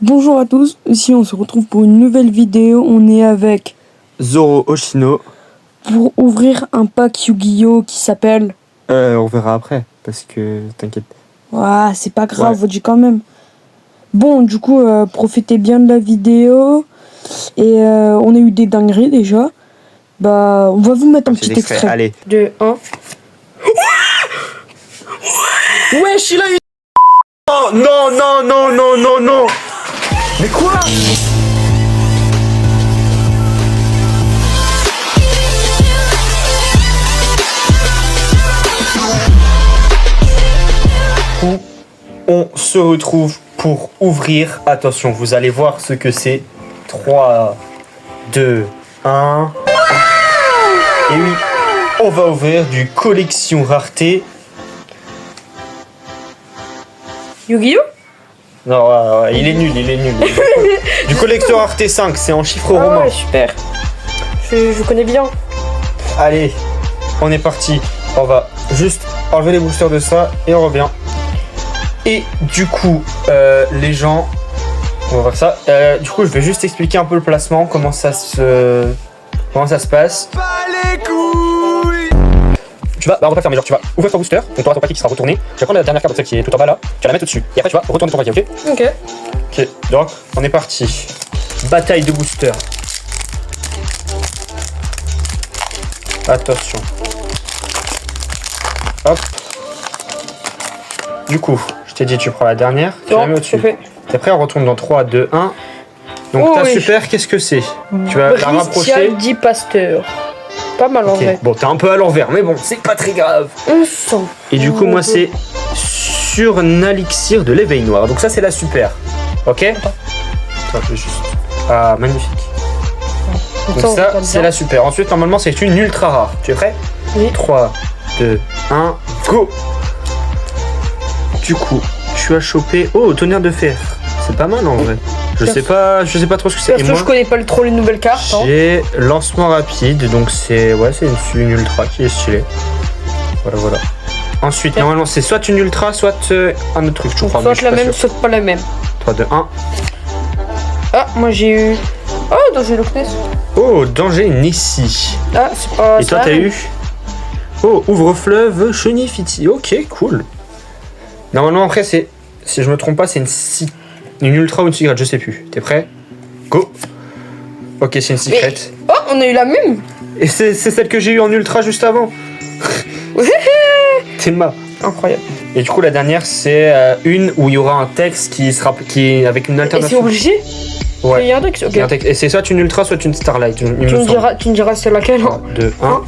Bonjour à tous, ici on se retrouve pour une nouvelle vidéo. On est avec Zoro Oshino. pour ouvrir un pack Yu-Gi-Oh qui s'appelle... On verra après, parce que t'inquiète. Ouais, c'est pas grave, Ouais. vous dites quand même. Bon, du coup, profitez bien de la vidéo. Et on a eu des dingueries déjà. Bah, on va vous mettre un petit extrait. Allez. 2, 1. Wesh, il a eu... Oh, non. Mais quoi? On se retrouve pour ouvrir. Attention, vous allez voir ce que c'est. 3, 2, 1. Et oui, on va ouvrir du collection rareté. Yu-Gi-Oh? Non, il est nul. Du collector rareté 5, c'est en chiffre romain. Ouais, super. Je connais bien. Allez, on est parti. On va juste enlever les boosters de ça et on revient. Et du coup, les gens, on va voir ça. Du coup, je vais juste expliquer un peu le placement, comment ça se passe. Tu vas, on va pas fermer, genre tu vas ouvrir ton booster, donc tu auras ton paquet qui sera retourné. Tu vas prendre la dernière carte qui est tout en bas là, tu vas la mettre au-dessus. Et après tu vas retourner ton paquet, ok? Ok, donc on est parti. Bataille de booster. Attention. Hop. Du coup, je t'ai dit tu prends la dernière, tu la mets au-dessus. T'es prêt? On retourne dans 3, 2, 1. Donc ta super, qu'est-ce que c'est? Tu vas la rapprocher. Dit Pasteur. Pas mal en vrai. Bon, t'es un peu à l'envers, mais bon, c'est pas très grave. On sent. Et du coup, moi, c'est sur un elixir de l'éveil noir. Donc ça, c'est la super. Ok? Attends, je vais juste... Ah, magnifique. Donc ça, c'est la super. Ensuite, normalement, c'est une ultra rare. Tu es prêt? Oui. 3, 2, 1, go! Du coup, tu as chopé... Oh, tonnerre de fer. C'est pas mal en vrai. Je sais pas trop ce que c'est. Parce que je connais pas trop les nouvelles cartes. J'ai lancement rapide, donc c'est une ultra qui est stylée. Voilà. Ensuite, normalement, c'est soit une ultra, soit un autre truc, je crois. Soit la même, soit pas la même. 3, 2, 1. Ah, moi j'ai eu... Oh, danger Loch Ness. Oh, danger Nessie. Ah, c'est pas... Et toi, t'as eu... Oh, ouvre-fleuve Chenifiti. Ok, cool. Normalement, après, c'est... Si je me trompe pas, c'est une ultra ou une secret, je sais plus. T'es prêt? Go! Ok, c'est une secret. Oh, on a eu la même! Et c'est celle que j'ai eu en ultra juste avant. T'es ma. Incroyable. Et du coup, la dernière, c'est une où il y aura un texte qui est avec une alternative. Et c'est obligé? Ouais. Il y a un texte, ok. Et c'est soit une ultra, soit une starlight. Tu me diras c'est laquelle? 3, 2, 1.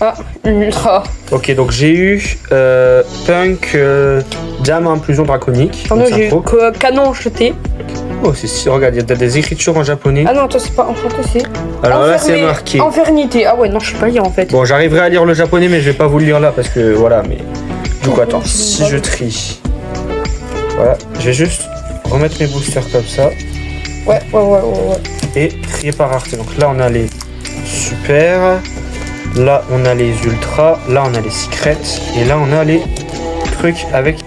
Ah, une ultra. Ok, donc j'ai eu Punk, Jam Implosion Draconique. Non, j'ai eu Canon jeté. Oh, c'est si, regarde, il y a des écritures en japonais. Ah non, toi c'est pas enchanté, c'est. Alors là, c'est marqué. Infernité. Ah ouais, non, je sais pas lire en fait. Bon, j'arriverai à lire le japonais, mais je vais pas vous le lire là parce que voilà, mais. Du coup, attends, si je trie. Voilà, je vais juste remettre mes boosters comme ça. Ouais. Et trier par rareté. Donc là, on a les super. Là, on a les ultras. Là, on a les secrets. Et là, on a les trucs avec.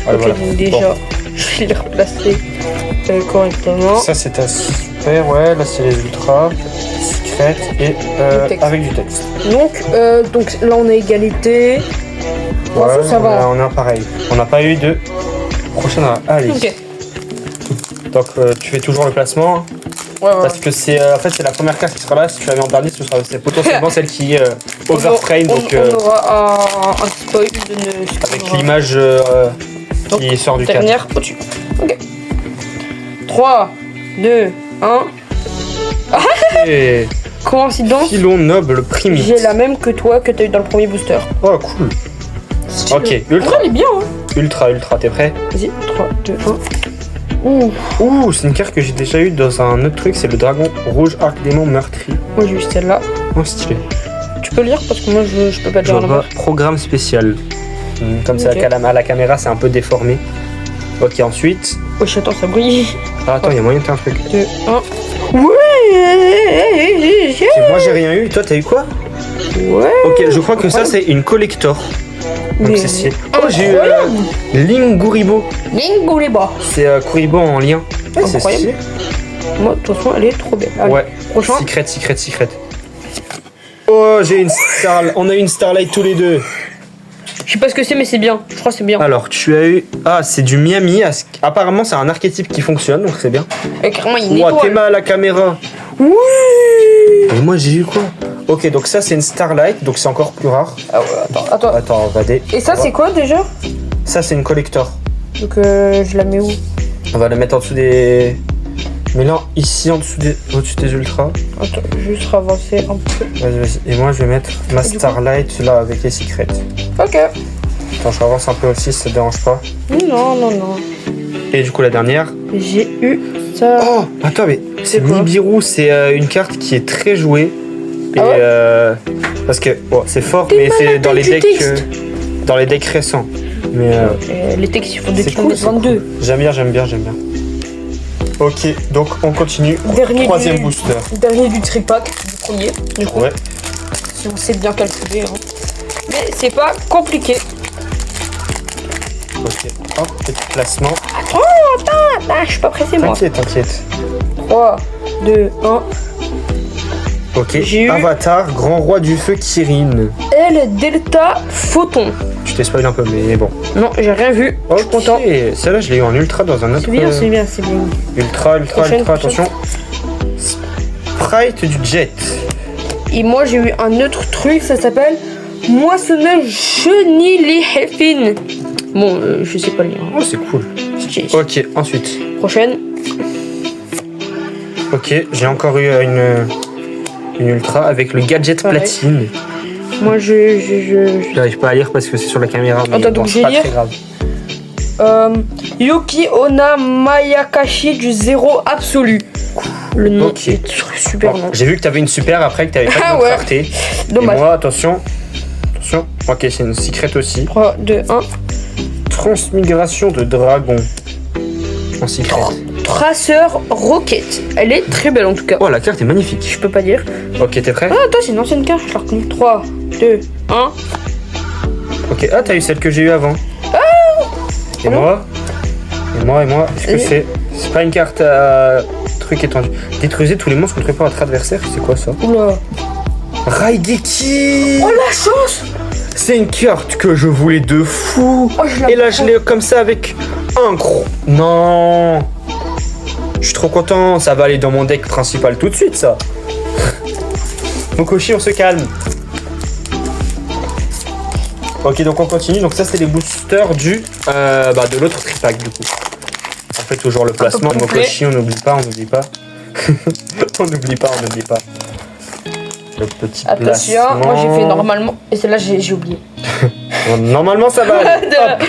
Ok, voilà. Donc déjà, je vais les replacer correctement. Ça, c'est ta super. Ouais, là, c'est les ultras. Secrets et avec du texte. Donc là, on a égalité. Ouais, ça va. On a pareil. On n'a pas eu de prochaine. Allez. Ok. Donc, tu fais toujours le placement. Ouais. Parce que c'est en fait c'est la première carte qui sera là. Si tu la mets en dernier, c'est potentiellement celle qui est overframe. Donc on aura un spoil de avec l'image qui sort du cadre. Dernière au-dessus. Ok. 3, 2, 1. Et Coïncidence. Filon noble primite. J'ai la même que toi que t'as eu dans le premier booster. Oh cool. Ok, ultra. Elle est bien, hein. Ultra, t'es prêt? Vas-y, 3, 2, 1. Ouh, c'est une carte que j'ai déjà eu dans un autre truc, c'est le dragon rouge arc démon meurtri. Moi j'ai eu celle-là. Oh, stylé. Tu peux lire parce que moi je peux pas lire la programme spécial. Comme ça, à la caméra, c'est un peu déformé. Ok, ensuite. Oh, attends, ça brille. Ah, attends, il y a moyen de faire un truc. 2, 1. Ouais. Moi j'ai rien eu, toi t'as eu quoi? Ouais. Ok, je crois que ça c'est une collector. Donc c'est... Oh, j'ai eu Linguribo. Linguribo. C'est Kuribo en lien. Ouais, c'est incroyable. stylé. Moi, de toute façon, elle est trop belle. Allez, Ouais. prochain. Secret. Oh, j'ai une on a eu une Starlight tous les deux. Je sais pas ce que c'est, mais c'est bien. Je crois que c'est bien. Alors, tu as eu. Ah, c'est du Miami. Apparemment, c'est un archétype qui fonctionne, donc c'est bien. Et carrément, il y a une Ouah, t'es étoile. mal à la caméra. Oui. Et moi, j'ai eu quoi? Ok, donc ça, c'est une Starlight, donc c'est encore plus rare. Ah ouais, attends. Attends, on va Et ça, c'est quoi déjà? Ça, c'est une collector. Donc, je la mets où? On va la mettre en dessous des. Mais là, ici, au-dessus des ultras. Attends, juste avancer un peu. Vas-y. Et moi, je vais mettre ma Et du coup Starlight là avec les secrets. Ok. Attends, je avance un peu aussi, ça te dérange pas. Non. Et du coup, la dernière. J'ai eu ça. Oh, attends, mais c'est quoi Nibiru, c'est une carte qui est très jouée. Et Ah ouais parce que c'est fort, T'es mais c'est malade dans les du decks texte. dans les decks récents. Mais Les textes, il faut des c'est trucs cool, de c'est 22. cool. J'aime bien. Ok, donc on continue. Dernier Troisième du- booster. Dernier du tripack, du premier. Du coup, Ouais. si on sait bien calculer. Hein. Mais c'est pas compliqué. Ok. Hop, petit placement. Attends, je suis pas pressé moi. T'inquiète. 3, 2, 1. Ok. J'ai eu- Avatar, grand roi du feu Kirin. L Delta Photon. Je t'ai spoilé un peu, mais bon. Non, j'ai rien vu. Je suis content. Celle-là, je l'ai eu en ultra dans un autre. C'est bien, c'est bien, c'est bien. Ultra, Prochaine. attention. Sprite du jet. Et moi, j'ai eu un autre truc, ça s'appelle Moissonneuse Chenille. Bon, je sais pas le lire. Oh, c'est cool. Stylé. Ok, ensuite. Prochaine. Ok, j'ai encore eu une ultra avec le gadget Pareil. platine. Moi, je... J'arrive pas à lire parce que c'est sur la caméra, mais Attends, bon, donc c'est je vais pas lire. très grave. Yuki Onna Mayakashi du zéro absolu. Le nom Ok. est super Bon, nom. j'ai vu que t'avais une super après, que t'avais pas Ah de ouais. rareté. Dommage. Et moi, attention. Ok, c'est une secret aussi. 3, 2, 1. Transmigration de dragon. En secret. Traceur Rocket. Elle est très belle en tout cas. Oh, la carte est magnifique. Je peux pas dire. Ok, t'es prêt? Ah, attends, c'est une ancienne carte, je l'ai reconnue. 3, 2, 1. Ok, ah, t'as eu celle que j'ai eu avant. Et moi? Est-ce que c'est pas une carte à truc étendu? Détruisez tous les monstres contrôlés par votre adversaire, c'est quoi ça? Oula. Raigeki! Oh la chance. C'est une carte que je voulais de fou! Oh, je la Et là, je prends. l'ai comme ça avec un gros. Non! Je suis trop content, ça va aller dans mon deck principal tout de suite, ça! Mokoshi, on se calme. Ok, donc on continue. Donc, ça, c'est les boosters de l'autre tripack, du coup. On fait toujours le placement. complet. Mokoshi, on n'oublie pas. On n'oublie pas. Le petit Attention, placement. moi j'ai fait normalement. Et celle-là, j'ai oublié. Normalement, ça va aller. Hop.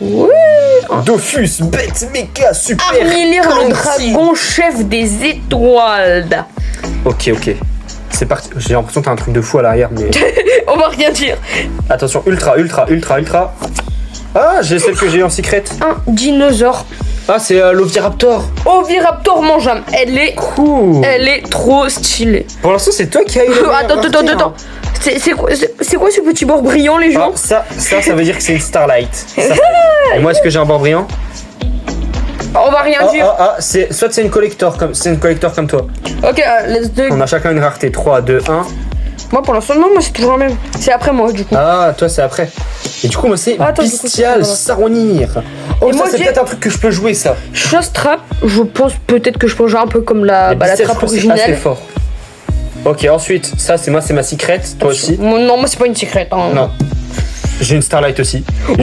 Ouais. Dofus, bête, méga, super. Armilire le Clancy. dragon chef des étoiles. Ok. C'est parti. J'ai l'impression que t'as un truc de fou à l'arrière, mais. On va rien dire. Attention, ultra. Ah, j'ai celle que j'ai en secret. Un dinosaure. Ah, c'est l'Oviraptor. Oviraptor mangeable. Elle est Cool. trop stylée. Pour l'instant, c'est toi qui as eu la meilleure rareté, Attends. hein. C'est quoi ce petit bord brillant, les gens? Ah, ça veut dire que c'est une Starlight. Ça. Et moi, est-ce que j'ai un bord brillant? On va rien dire. Soit c'est une collector comme toi. Ok, let's do. On a chacun une rareté. 3, 2, 1. Moi pour l'instant, non, moi c'est toujours la même. C'est après moi, du coup. Ah, toi, c'est après. Et du coup, moi, c'est Attends, du coup, Bestial c'est Saronir. Oh, Et ça, moi, c'est j'ai- peut-être un truc que je peux jouer, ça. Chasse trap, je pense peut-être que je peux jouer un peu comme la Les trappe Bestial, je trouve que c'est assez originelle. fort. Ok, ensuite, ça, c'est ma secret. Toi aussi. Non, moi c'est pas une secrète. Hein. Non. J'ai une Starlight aussi. Ouh.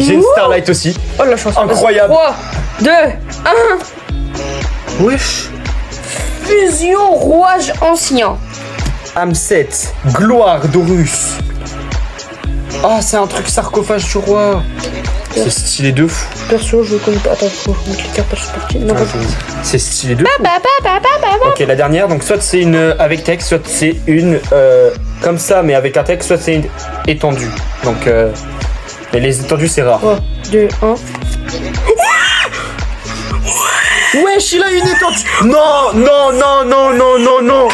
Oh la chance. Incroyable. 3, 2, 1. Wesh. Fusion rouage ancien. Amset, gloire d'Horus. Ah, c'est un truc sarcophage du roi. C'est stylé de fou. Perso, je connais pas. Attends, faut que je mette les cartes partie. Non, pas C'est stylé de fou. Ok, la dernière, donc soit c'est une avec texte, soit c'est une comme ça, mais avec un texte, soit c'est une étendue. Donc, mais les étendues, c'est rare. 3, 2, 1. Wesh, il a une étendue. Non.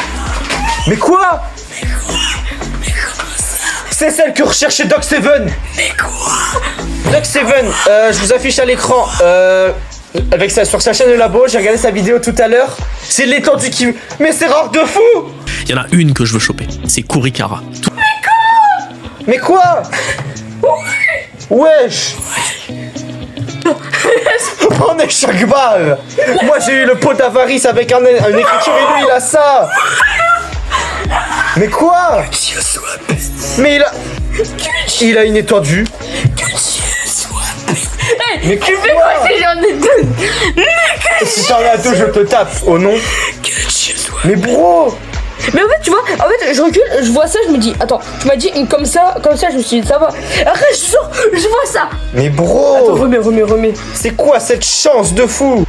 Mais quoi? C'est celle que recherchait Doc Seven. Mais quoi? Doc Seven, je vous affiche à l'écran. avec ça sur sa chaîne de labo, j'ai regardé sa vidéo tout à l'heure. C'est l'étendue qui. Mais c'est rare de fou! Il y en a une que je veux choper, c'est Kurikara. Mais quoi? Wesh! On est choc balle! Moi j'ai eu le pot d'avarice avec une écriture et lui il a ça! Mais quoi? Mais il a une étendue. Mais Tu fais quoi si j'en ai deux? si t'en as deux, je te tape au nom. Mais bro! Mais en fait, tu vois, je recule, je vois ça, je me dis, attends, tu m'as dit une comme ça, je me suis dit, ça va. Après, je sors, je vois ça. Mais bro! Attends, remets. C'est quoi cette chance de fou?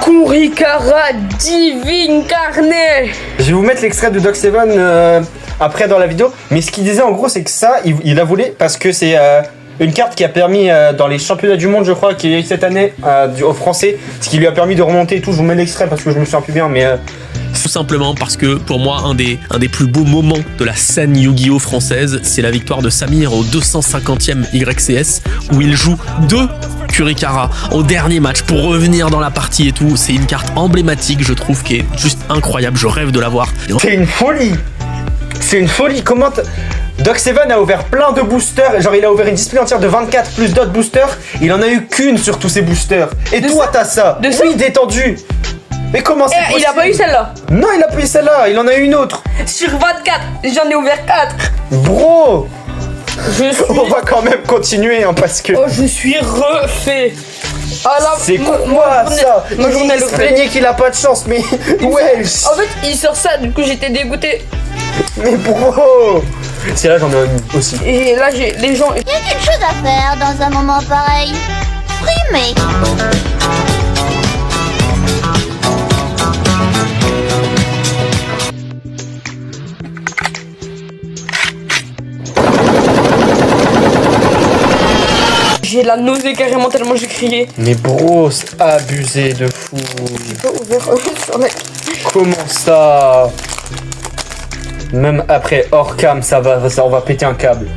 Kurikara Divine Carnet. Je vais vous mettre l'extrait de Doc Seven après dans la vidéo. Mais ce qu'il disait en gros, c'est que ça, il a voulu parce que c'est une carte qui a permis dans les championnats du monde, je crois, qui est cette année aux Français, ce qui lui a permis de remonter et tout. Je vous mets l'extrait parce que je me souviens plus bien, mais. Tout simplement parce que pour moi, un des plus beaux moments de la scène Yu-Gi-Oh! Française, c'est la victoire de Samir au 250e YCS où il joue 2 Kurikara au dernier match pour revenir dans la partie et tout. C'est une carte emblématique, je trouve, qui est juste incroyable. Je rêve de l'avoir. C'est une folie! C'est une folie! Comment Doc Seven a ouvert plein de boosters, genre il a ouvert une display entière de 24 plus d'autres boosters, il en a eu qu'une sur tous ces boosters. Et De toi ça t'as ça! De ça Oui, détendu! Mais comment c'est possible? Il a pas eu celle-là. Non, il a pas eu celle-là, il en a eu une autre! Sur 24, j'en ai ouvert 4. Bro! Je On va quand même continuer hein, parce que. Oh, je suis refait. Ah là, C'est quoi ma ça? journée, Il se plaignait qu'il a pas de chance, mais. Wesh! En fait, il sort ça, du coup j'étais dégoûté. Mais bro! C'est là, j'en ai une aussi. Et là, j'ai les gens. Il y a quelque chose à faire dans un moment pareil. Frimer. J'ai la nausée carrément tellement j'ai crié. Mais bro, c'est abusé de fou. J'ai pas ouvert sur la. Comment ça? Même après hors cam, ça, on va péter un câble.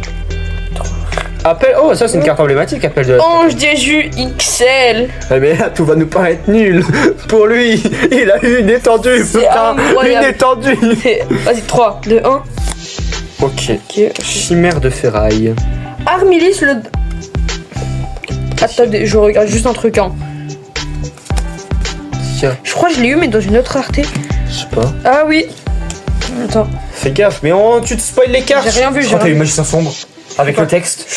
Appel. Oh, ça c'est une carte emblématique, appel de. Ange des jus XL. Eh mais là, tout va nous paraître nul. Pour lui, il a eu une étendue, C'est putain. incroyable. Une étendue. Vas-y, 3, 2, 1. Ok. Ok. Chimère de ferraille. Armilis le. Attends, je regarde juste un truc, hein. Tiens, Je crois que je l'ai eu, mais dans une autre rareté. je sais pas. Ah oui. Attends. Fais gaffe, mais tu te spoil les cartes. J'ai rien vu, Je j'ai crois que t'as rien eu Magicien Sombre. Avec le texte.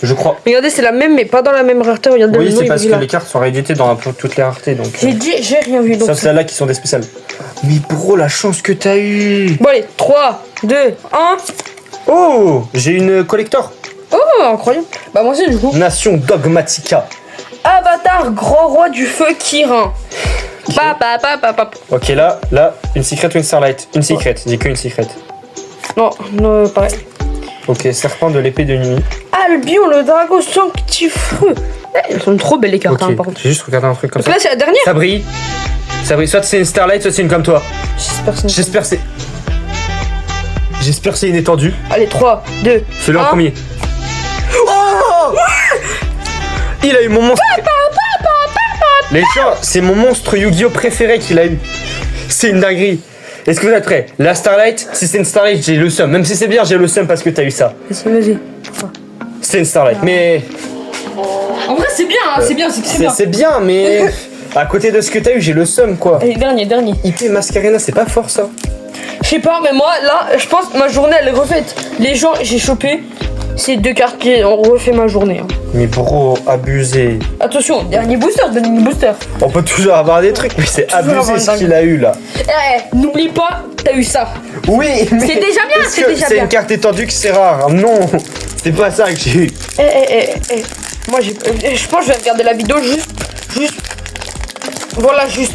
Je crois. Regardez, c'est la même, mais pas dans la même rareté. Regardez Oui, le nom, c'est il parce est que là. les cartes sont rééditées dans toutes les raretés. Donc. J'ai dit, j'ai rien vu. Donc. Sauf celles-là qui sont des spéciales. Mais bro, la chance que t'as eu. Bon, allez, 3, 2, 1. Oh, j'ai une collector. Oh, incroyable. Bah, moi aussi, du coup. Nation Dogmatica. Avatar, grand roi du feu Kirin. Papa. Ok, là, une secret ou une starlight? Une secret, j'ai qu'une secret. Non, non, pareil. Ok, serpent de l'épée de nuit. Albion, le dragon sanctifreux. Eh, elles sont trop belles les cartes, Ok, hein, par contre. j'ai juste regardé un truc comme Donc ça. là, c'est la dernière. Ça brille. Ça brille. Soit c'est une starlight, soit c'est une comme toi. J'espère que c'est. J'espère c'est. J'espère c'est une étendue. Allez, 3, 2. Fais-le en Un. premier. Oh! Il a eu mon monstre. Les gens, c'est mon monstre Yu-Gi-Oh préféré qu'il a eu. C'est une dinguerie. Est-ce que vous êtes prêts? La starlight, si c'est une starlight, j'ai le seum. Même si c'est bien, j'ai le seum parce que t'as eu ça. Vas-y. C'est une starlight, mais. En vrai, c'est bien, hein, c'est bien, c'est bien. C'est bien, mais. À côté de ce que t'as eu, j'ai le seum quoi. Allez, dernier. IP Mascarena, c'est pas fort ça. Je sais pas, mais moi, là, je pense que ma journée, elle est refaite. Les gens, j'ai chopé ces 2 cartes qui ont refait ma journée. Hein. Mais bro, abusé. Attention, dernier booster. On peut toujours avoir des trucs, mais c'est Toujours avoir abusé une ce dingue. qu'il a eu là. Eh, n'oublie pas, t'as eu ça. Oui, mais. C'est déjà bien, est-ce c'est que déjà c'est bien. une carte étendue que c'est rare. Non, c'est pas ça que j'ai eu. Eh. Moi, je pense que je vais regarder la vidéo juste. Voilà, juste.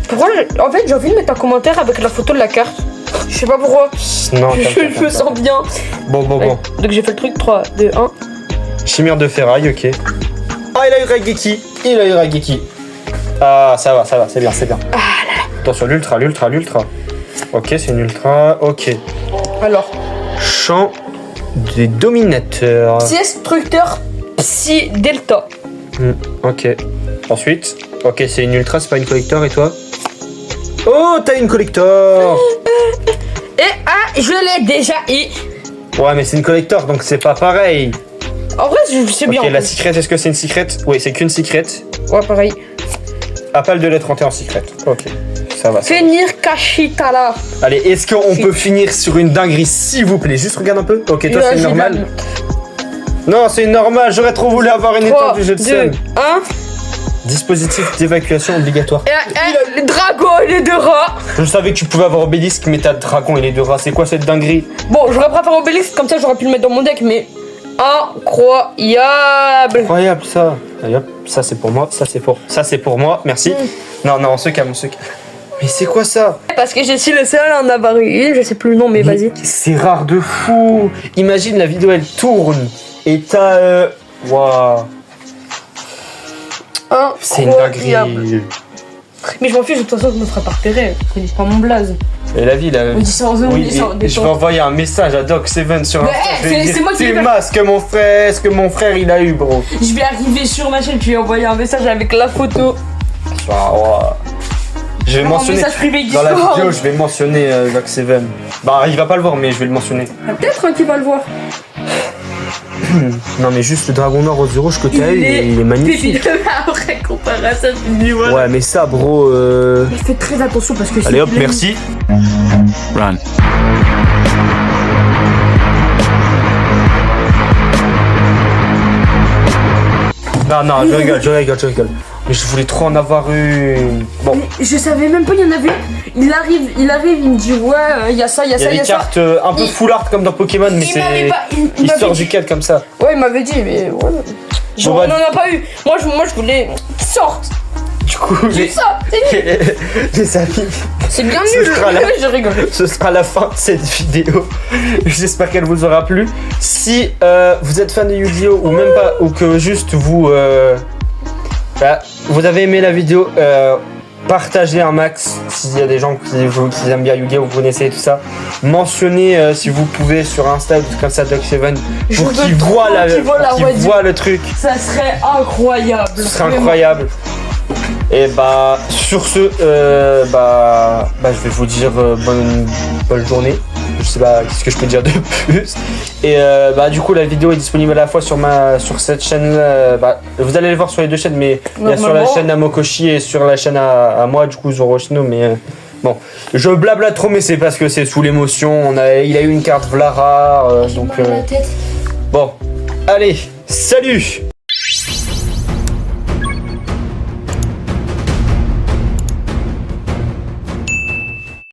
Pourquoi En fait, j'ai envie de mettre un commentaire avec la photo de la carte. Je sais pas pourquoi. Non, Je me sens bien. Bon. Ouais. Donc j'ai fait le truc 3, 2, 1. Chimère de ferraille, ok. Ah, il a eu Raigeki. Ah, ça va, c'est bien. Attention, l'ultra. Ok, c'est une ultra, ok. Alors, Chant des dominateurs. Psy Instructeur Psy Delta. Ok. Ensuite, ok, c'est une ultra, c'est pas une collector, et toi? Oh, t'as une collector! Et je l'ai déjà eu. Ouais, mais c'est une collector, donc c'est pas pareil. En vrai, c'est bien. Ok, la secret, est-ce que c'est une secret? Oui, c'est qu'une secret. Ouais, pareil. Appel de lettre en secret. Ok, ça va. Finir Kashitala. Allez, est-ce qu'on peut finir sur une dinguerie, s'il vous plaît? Juste regarde un peu. Ok, toi, c'est une normale. Non, c'est une normale. J'aurais trop voulu avoir une étoile du jeu de scène. 1. Dispositif d'évacuation obligatoire. Et le dragon et les 2 rats. Je savais que tu pouvais avoir Obélisque, mais t'as le dragon et les 2 rats. C'est quoi cette dinguerie? Bon, j'aurais préféré Obélix, comme ça j'aurais pu le mettre dans mon deck, mais incroyable. Incroyable ça. Allez hop, ça c'est pour moi, ça c'est pour moi, merci. Non, on se calme, Mais c'est quoi ça? Parce que j'ai su le seul en avoir eu une, je sais plus le nom, mais vas-y. C'est rare de fou. Imagine la vidéo elle tourne et t'as waouh. C'est une dinguerie. Mais je m'en fiche, de toute façon, je me ferai pas repérer. Je connais pas mon blaze. Et la vie, là. On dit ça en zone, on dit ça en je vais envoyer un message à Doc7 sur Insta. c'est moi qui vais ce que mon frère il a eu, bro. Je vais arriver sur ma chaîne, tu lui envoyer un message avec la photo. Je vais mentionner. Message privé dans la vidéo, je vais mentionner Doc7. Bah, il va pas le voir, mais je vais le mentionner. Peut-être un qui va le voir. Non, mais juste le dragon noir aux rouge que t'as eu, il est magnifique. Après, comparé à ça, je me dis voilà. Ouais, mais ça, bro. Mais fais très attention parce que allez hop, merci. Run. Non, je rigole. Mais je voulais trop en avoir une. Bon. Mais je savais même pas, il y en avait. Il arrive, il me dit ouais, il y a ça, il y a ça, Il y a des cartes un peu full art comme dans Pokémon, mais c'est. Il sort du cadre comme ça. Ouais, il m'avait dit, mais ouais. Genre, on en a pas eu. Moi, je voulais qu'il sorte. Du coup, les amis. C'est bien nul. Je rigole. Ce sera la fin de cette vidéo. J'espère qu'elle vous aura plu. Si vous êtes fan de Yu-Gi-Oh! Ou même pas, ou que juste vous vous avez aimé la vidéo, partagez un max s'il y a des gens qui aiment bien Yu-Gi-Oh! Vous connaissez tout ça. Mentionnez si vous pouvez sur Insta ou comme ça Doc7 pour qu'ils voient le truc. Ça serait incroyable. Ce serait incroyable. Et bah sur ce, je vais vous dire bonne journée. Je sais pas qu'est-ce que je peux dire de plus. Et du coup la vidéo est disponible à la fois sur cette chaîne. Vous allez le voir sur les deux chaînes, mais il y a sur la chaîne à Mokoshi et sur la chaîne à moi du coup Zoroshino. Mais bon, je blabla trop, mais c'est parce que c'est sous l'émotion. Il a eu une carte Vlara, donc bon, allez, salut.